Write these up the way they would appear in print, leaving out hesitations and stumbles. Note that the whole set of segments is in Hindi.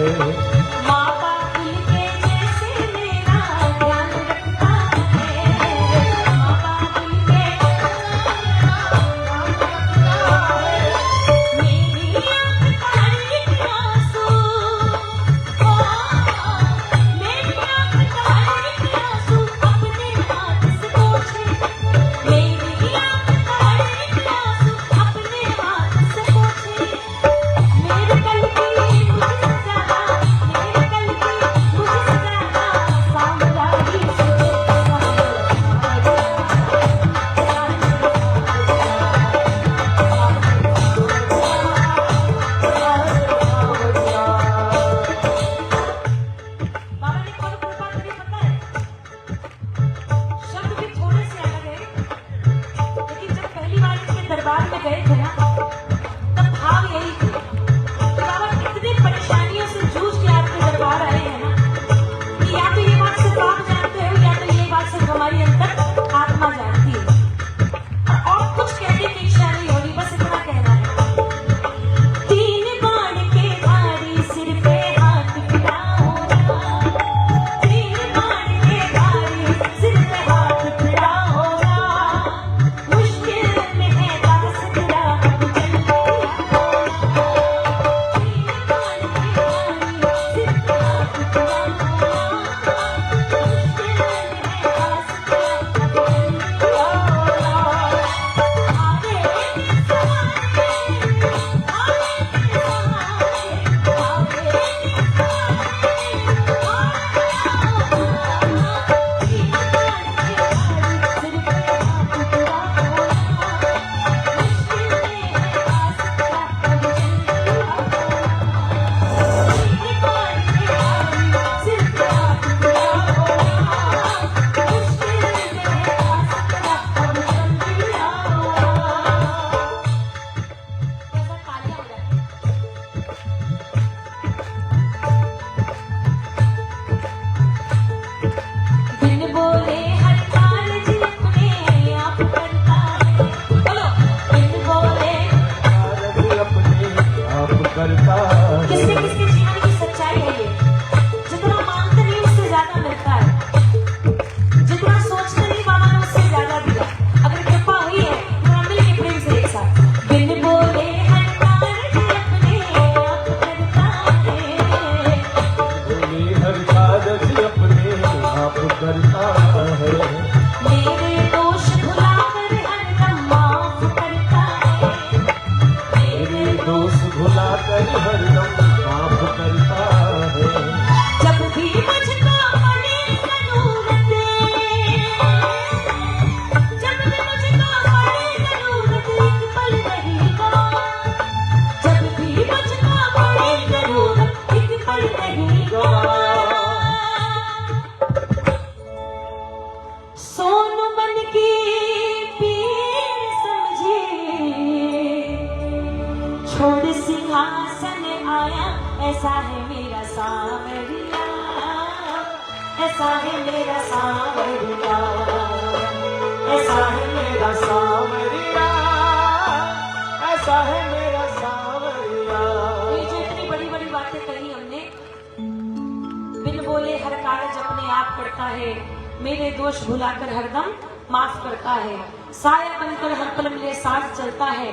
माँ बाबुल के जैसे मेरा ध्यान रखता है, माँ बाबुल के मेरी आँख का एक आंसू, ओ मेरी आँख का एक आंसू अपने हाथ से पोंछे, मेरी आँख का एक आंसू अपने हाथ से पोंछे, मेरे कल की मुझसे ज्यादा, मेरे कल की मुझसे ज्यादा सांवरा ही सोचे, बाबा ने कौन कृपा करी पता है? शब्द भी थोड़े से अलग है, लेकिन जब पहली बार इनके दरबार में गए थे ना, तब भाव यही थी कि बाबा कितनी परेशानियों से जूझ के आपके दरबार आए हैं ना, कि या तो ये बात सिर्फ आप जानते हो, या तो ये बात सिर्फ हमारी अंतर आत्मा जानती है। और कुछ कहने की इच्छा नहीं हो रही, बस इतना कहना है। तीन बाण के धारी सिर पे हाथ फिराओ ना, तीन बाण के धारी सिर पे हाथ फिराओ ना, मुश्किल में है दास तेरा चल लिया ना, तीन बाण के धारी सिर पे हाथ फिराओ ना, मुश्किल में है दास तेरा चल लिया ना, आगे बिन बोले हर कार्य अपने आप करता है, बोलो बिन बोले अपने आप करता है। किसके किसके जीवन की सच्चाई है ये? जितना मांगते नहीं उससे ज्यादा मिलता है, जितना सोचते नहीं बाबा ने उससे ज्यादा दिया। अगर कृपा हुई है तो मिल के प्रेम से एक साथ, बिन बोले हर कार्य अपने आप करता है, बोले हर कारज अपने आप करता है। मेरे दोष भुलाकर हरदम माफ करता है, मेरे दोष भुलाकर हरदम माफ करता है। जब भी मुझको पड़े जरूरत, जब भी मुझको पड़े जरूरत एक पल रहेगा, जब भी मुझको पड़े जरूरत एक पल रहेगा, सोन मन की पीर समझे, छोड़ सिंहासन आया, ऐसा है मेरा सांवरिया, ऐसा है मेरा सांवरिया, ऐसा है मेरा सांवरिया, ऐसा है मेरा सांवरिया। ये जो इतनी बड़ी बड़ी बातें कही हमने, बिन बोले हर कार्य अपने आप करता है, मेरे दोष भुलाकर हरदम माफ करता है, साया बनकर हर पल मेरे साथ चलता है,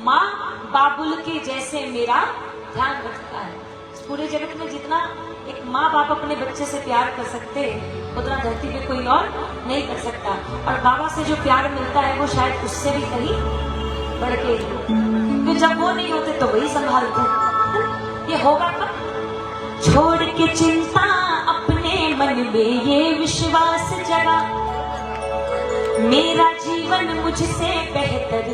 माँ बाबुल के जैसे मेरा ध्यान रखता है। इस पूरे जगत में जितना एक माँ बाप अपने बच्चे से प्यार कर सकते हैं, उतना धरती पे कोई और नहीं कर सकता। और बाबा से जो प्यार मिलता है वो शायद उससे भी कहीं बढ़ के, क्योंकि जब वो नहीं होते तो वही संभालते हैं। ये होगा कब? छोड़ के चिंता अपने मन में ये विश्वास जगा, मेरा जीवन मुझसे बेहतर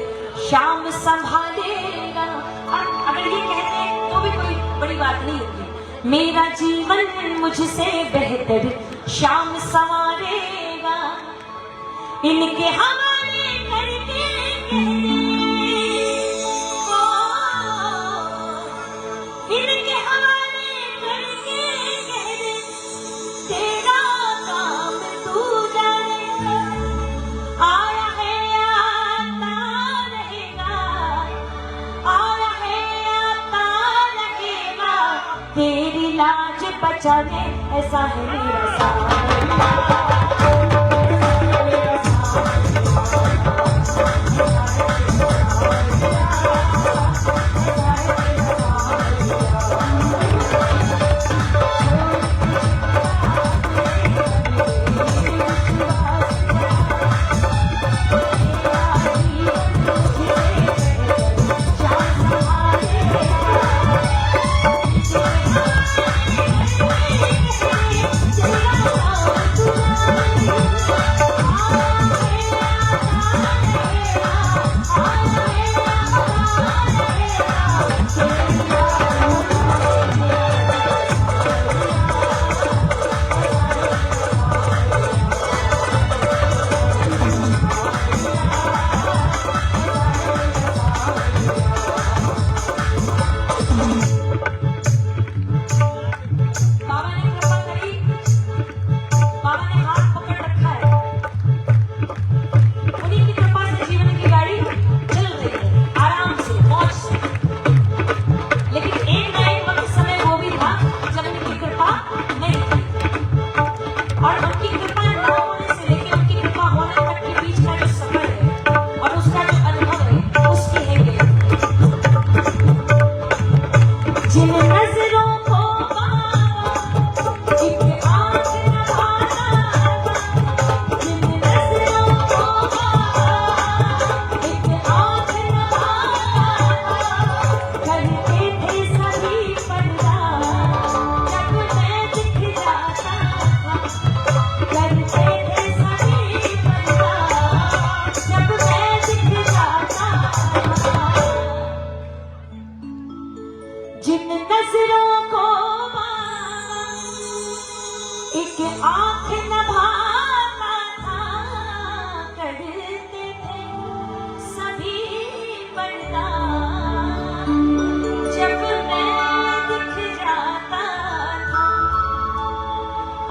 शाम संभालेगा। और अगर ये कहते हैं तो भी कोई बड़ी बात नहीं होगी, मेरा जीवन मुझसे बेहतर शाम संवारेगा, इनके हवाले करके इनके हवाले करके तेरा काम तू जाने, आया है आता रहेगा, आया है आता रहेगा, तेरी लाज बचा दे, ऐसा है मेरा सावरिया।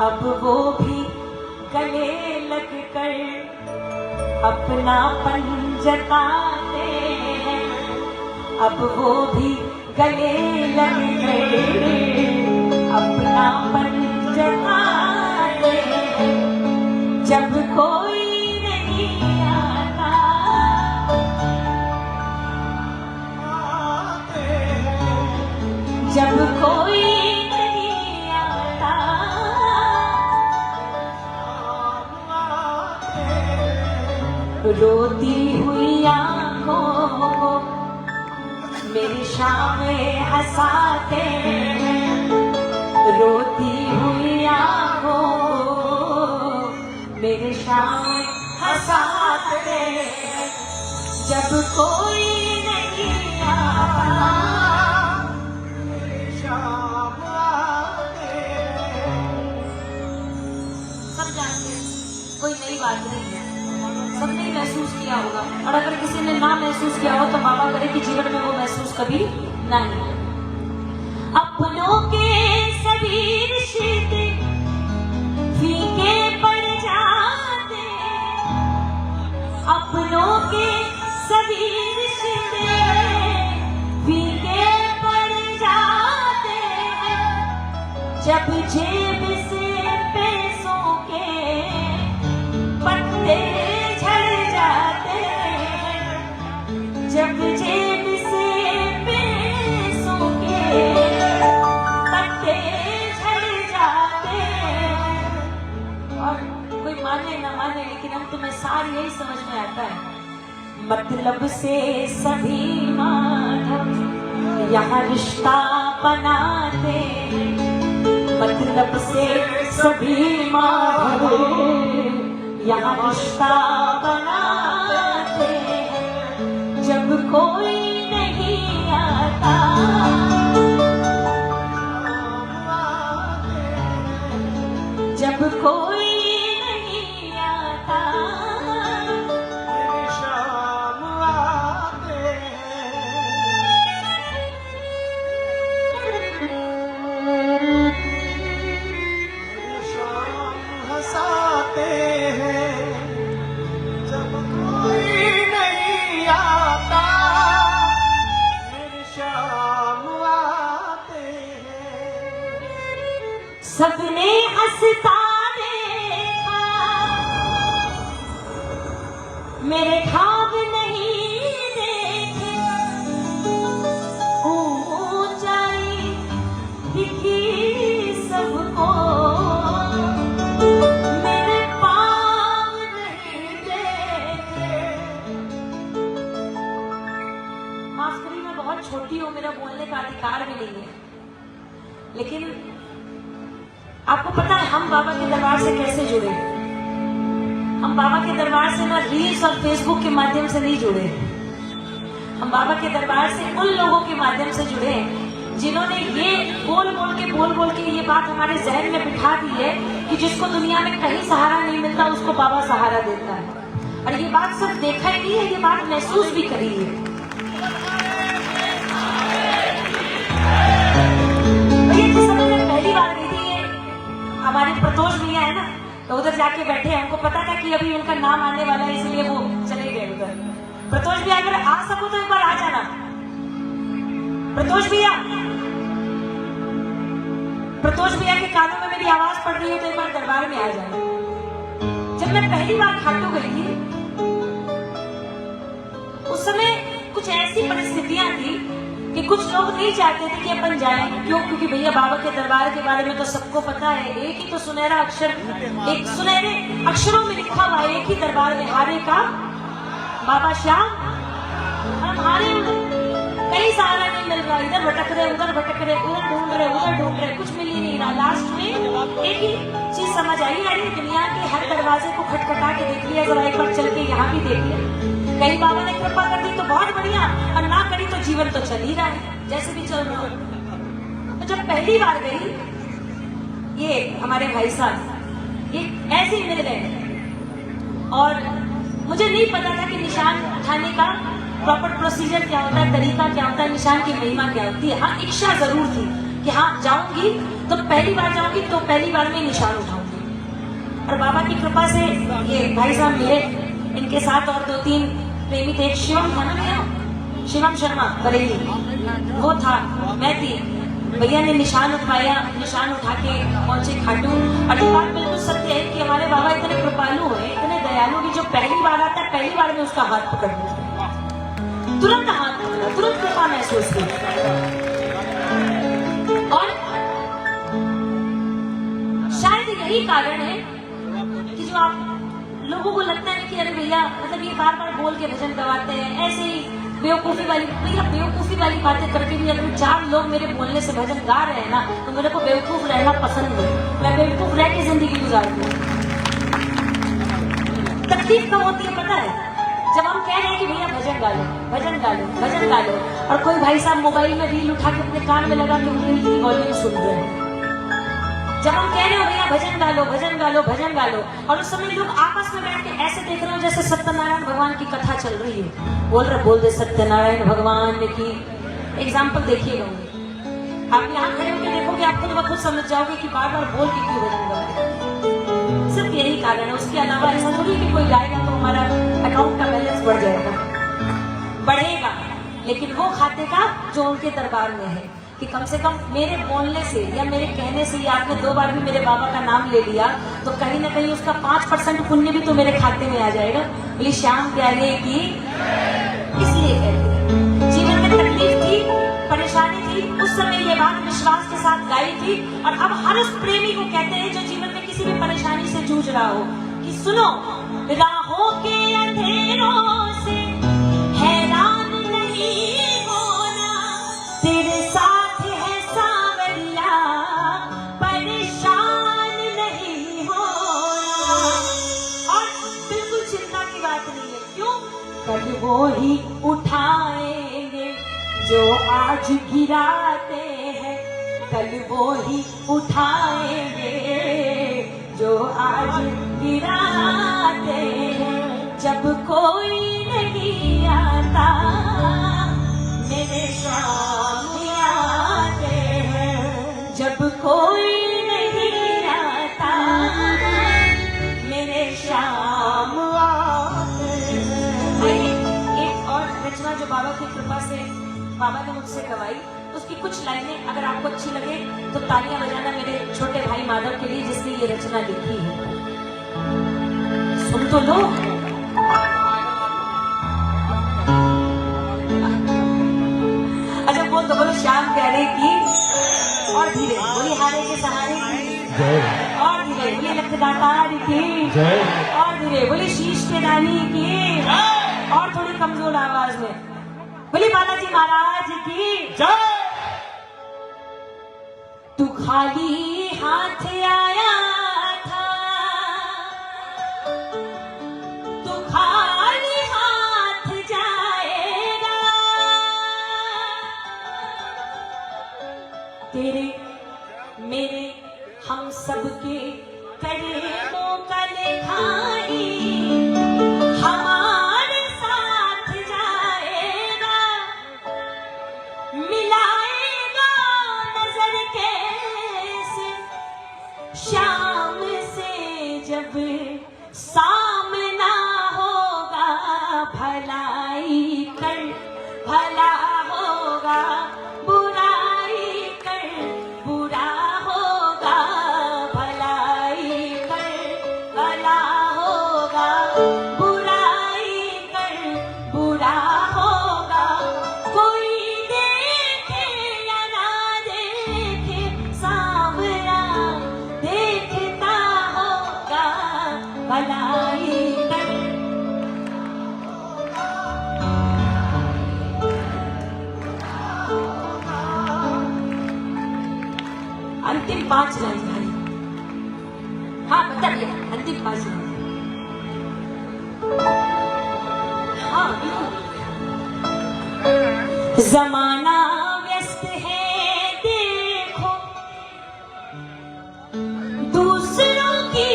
अब वो भी गले लग कर अपनापन जताते हैं, अब वो भी गले लग कर अपनापन जताते हैं। जब कोई नहीं आता जब कोई रोती हुई आंखों को मेरी शाम हंसाते हैं, रोती हुई आंखों को मेरे शाम हंसाते हैं। जब कोई नहीं आता मेरी शाम आते हैं। सब जानते हैं, कोई नई बात नहीं है, सबने महसूस किया होगा। और अगर किसी ने ना महसूस किया हो तो बाबा करे कि जीवन में वो महसूस कभी नहीं। अपनों के सभी रिश्ते फीके पड़ जाते, अपनों के सभी रिश्ते फीके पड़ जाते हैं। जब जेब से पैसों के पत्ते जब जेब से पैसों के पत्ते झड़ जाते हैं। और कोई माने ना माने लेकिन अंत में सार यही समझ में आता है, मतलब से सभी माधव यहाँ रिश्ता बनाते, मतलब से सभी माधव यहाँ रिश्ता बनाते। जब कोई नहीं आता जब कोई नहीं आता मेरी शाम आते शाम हंसाते हैं। जब कोई नहीं आता मेरी शाम आते हैं। सबने हंसता देखा, मेरे ख्वाब नहीं देखे, ऊंचाई दिखी सबको, मेरे पाँव नहीं देखे। माफ करिए, मैं बहुत छोटी हूँ, मेरा बोलने का अधिकार भी नहीं है, लेकिन आपको पता है हम बाबा के दरबार से कैसे जुड़े? हम बाबा के दरबार से ना रील्स और फेसबुक के माध्यम से नहीं जुड़े, हम बाबा के दरबार से उन लोगों के माध्यम से जुड़े जिन्होंने ये बोल बोल के ये बात हमारे जहन में बिठा दी है कि जिसको दुनिया में कहीं सहारा नहीं मिलता उसको बाबा सहारा देता है। और ये बात सिर्फ देखा ही नहीं है, ये बात महसूस भी करी है। ये जिस समय मैं पहली बार गई थी, ये हमारे प्रतोष भैया है ना, तो उधर जाके बैठे हैं, हमको पता था कि अभी उनका नाम आने वाला है, इसलिए वो चले गए उधर। प्रतोष भैया अगर आ सको तो एक बार आ जाना। प्रतोष भैया के कानों में मेरी आवाज पड़ रही है तो एक बार दरबार में आ जाना। जब मैं पहली बार खाटू गई थी उस समय कुछ ऐसी परिस्थितियां थी कि कुछ लोग नहीं चाहते थे कि अपन जाएं। क्यों? क्योंकि भैया बाबा के दरबार के बारे में तो सबको पता है, एक ही तो सुनहरा अक्षर, एक सुनहरे अक्षरों में लिखा हुआ है, एक ही दरबार में हारे का बाबा श्याम। हम हारे, कहीं सहारा नहीं मिल रहा, इधर भटक रहे, उधर भटक रहे, उधर ढूंढ रहे, कुछ मिल ही नहीं रहा। लास्ट में एक ही चीज समझ आई, अरे दुनिया के हर दरवाजे को खटखटा के देख लिया, जरा एक बार चल के यहाँ भी देख लिया। कहीं बाबा ने कृपा कर दी तो बहुत बढ़िया, और ना करी तो जीवन तो चल ही रहा है, जैसे भी चल रहा हो। तो जब पहली बार गई, ये हमारे भाई साहब ये ऐसे ही मिल गए और मुझे नहीं पता था कि निशान उठाने का प्रॉपर प्रोसीजर क्या होता है, तरीका क्या होता है, निशान की महिमा क्या होती है। हाँ, इच्छा जरूर थी कि हाँ जाऊंगी तो पहली बार जाऊंगी तो पहली बार में निशान उठाऊंगी। और बाबा की कृपा से ये भाई साहब मिले, इनके साथ और 2-3 प्रेमी थे। शिवम था ना भैया, शिवम शर्मा बरेली, वो था, मैं थी। भैया ने निशान उठाया, निशान उठा के पहुंचे खाटू। और ये बात बिल्कुल सत्य है कि हमारे बाबा इतने कृपालु हैं, इतने दयालु कि जो पहली बार आता है पहली बार में उसका हाथ पकड़ लेते हैं, तुरंत हाथ पकड़ा, तुरंत कृपा महसूस की। और शायद यही कारण है कि जो आप लोगों को लगता है कि अरे भैया मतलब ये बार बार बोल के भजन गवाते हैं, ऐसे ही बेवकूफी वाली बातें करके भी अगर 4 लोग मेरे बोलने से भजन गा रहे हैं ना, तो मेरे को बेवकूफ रहना पसंद है। मैं बेवकूफ रह के जिंदगी गुजारती हूँ। तकलीफ कब होती है पता है? जब हम कह रहे हैं कि भैया भजन गा लो, और कोई भाई साहब मोबाइल में रील उठा के अपने कान में लगा के रील की वॉल्यूम सुन रहे हैं। जब हम कह रहे हो भैया भजन गा लो, और उस समय लोग आपस में बैठ के ऐसे देख रहे हो जैसे सत्यनारायण भगवान की कथा चल रही है, बोल दे सत्यनारायण भगवान की। एग्जाम्पल देखिएगा, आप यहाँ खड़े होकर देखोगे, आप खुद समझ जाओगे कि बार बार बोल के क्यों भजन गा रहे हैं। सिर्फ यही कारण है, उसके अलावा ऐसा थोड़ी कि कोई गाएगा तो हमारा अकाउंट का बैलेंस बढ़ेगा, लेकिन वो खाते का जो उनके दरबार में है कि कम से कम मेरे बोलने से या मेरे कहने से या आपने 2 बार भी मेरे बाबा का नाम ले लिया तो कहीं ना कहीं उसका 5% पुण्य भी तो मेरे खाते में आ जाएगा। बोली श्याम प्यारे की। इसलिए कहते हैं जीवन में तकलीफ थी, परेशानी थी, उस समय ये बात विश्वास के साथ गाई थी। और अब हर उस प्रेमी को कहते हैं जो जीवन में किसी भी परेशानी से जूझ रहा हो कि सुनो, राहों के अंधेरों से हैरान नहीं होना, तेरे साथ है सांवरिया, परेशान नहीं होना। और बिल्कुल चिंता की बात नहीं है, क्यों? कल वो ही उठाएंगे जो आज गिराते हैं, कल वो ही उठाएंगे जो आज गिराते हैं। जब कोई नहीं आता मेरे सामने आते हैं, जब कोई नहीं आता मेरे शाम आते हैं। एक और रचना जो बाबा की कृपा से बाबा ने मुझसे गवाई, उसकी कुछ लाइनें अगर आपको अच्छी लगे तो तालियां बजाना मेरे छोटे भाई भाई माधव के लिए जिसने ये रचना लिखी है। सुन तो लो। अच्छा बोल तो बोलो, श्याम प्यारे की और धीरे बोली, हारे के सहारे की जय, और धीरे बोली, लखदातार की जय, और धीरे बोली, शीश के रानी की और थोड़ी कमजोर आवाज में बोली, बालाजी महाराज की जय। तू खाली हाथ आया था, तू खाली हाथ जाएगा, तेरे मेरे हम सबके कदमों का लिखाई हमारे साथ जाएगा, मिलाएगा नजर कैसे शाम से जब सामना होगा, भलाई कर भला होगा, बुराई कर बुरा होगा, भलाई कर भला होगा, बुराई कर बुरा होगा, कोई देखे या ना देखे सांवरा देखता होगा, भलाई कर। अंतिम 5 लाइन भाई, हाँ बता दिया, अंतिम 5 लाइन। हाँ बिल्कुल। जमाना व्यस्त है देखो, दूसरों की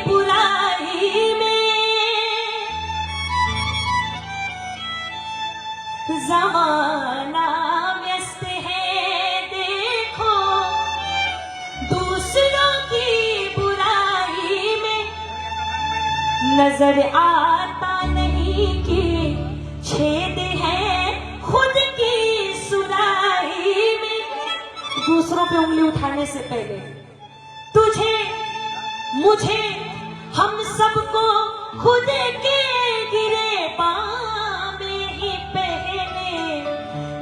बुराई में, जमाना व्यस्त है देखो, दूसरों की बुराई में, नजर आता नहीं कि छेद है खुद की सुराई में। दूसरों पे उंगली उठाने से पहले तुझे मुझे हम सबको खुद के गिरे पाँव में ही पहले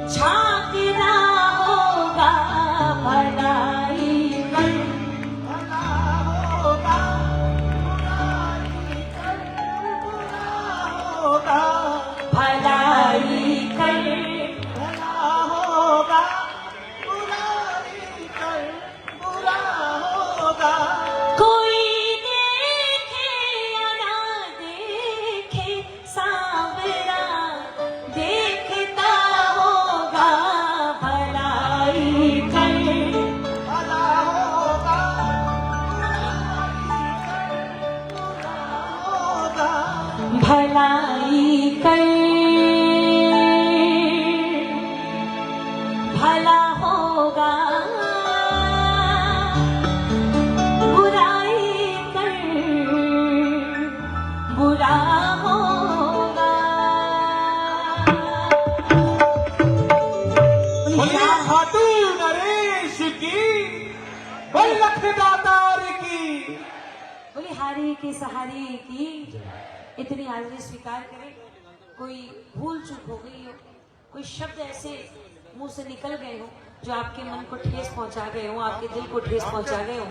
झांकना होगा, भलाई कर भला होगा, बुराई कर बुरा होगा, भलाई कर भला होगा, बुराई कर बुरा होगा, कोई देखे या ना देखे सांवरा देखता होगा, भलाई कर भला होगा, बुराई कर बुरा होगा, भलाई कर भला होगा, बुराई कर बुरा होगा। बोलिए खाटू नरेश की, बोल लखदातार की। बोले हारी की सहारी की। इतनी हाजिरी स्वीकार करें, कोई भूल चूक हो गई हो, कोई शब्द ऐसे मुंह से निकल गए हो जो आपके मन को ठेस पहुंचा गए हो, आपके दिल को ठेस पहुंचा गए हो,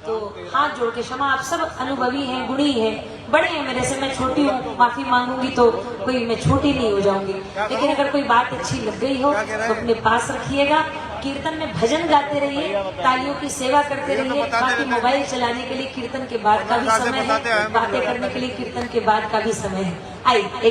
तो हाथ जोड़ के क्षमा। आप सब अनुभवी हैं, गुणी हैं, बड़े हैं मेरे से, मैं छोटी हूँ, माफी मांगूंगी तो कोई मैं छोटी नहीं हो जाऊंगी। लेकिन अगर कोई बात अच्छी लग गई हो तो अपने पास रखिएगा। कीर्तन में भजन गाते रहिए, तालियों की सेवा करते रहिए। बाकी मोबाइल चलाने के लिए कीर्तन के बाद का भी समय है, बातें करने के लिए कीर्तन के बाद का भी समय है। आइए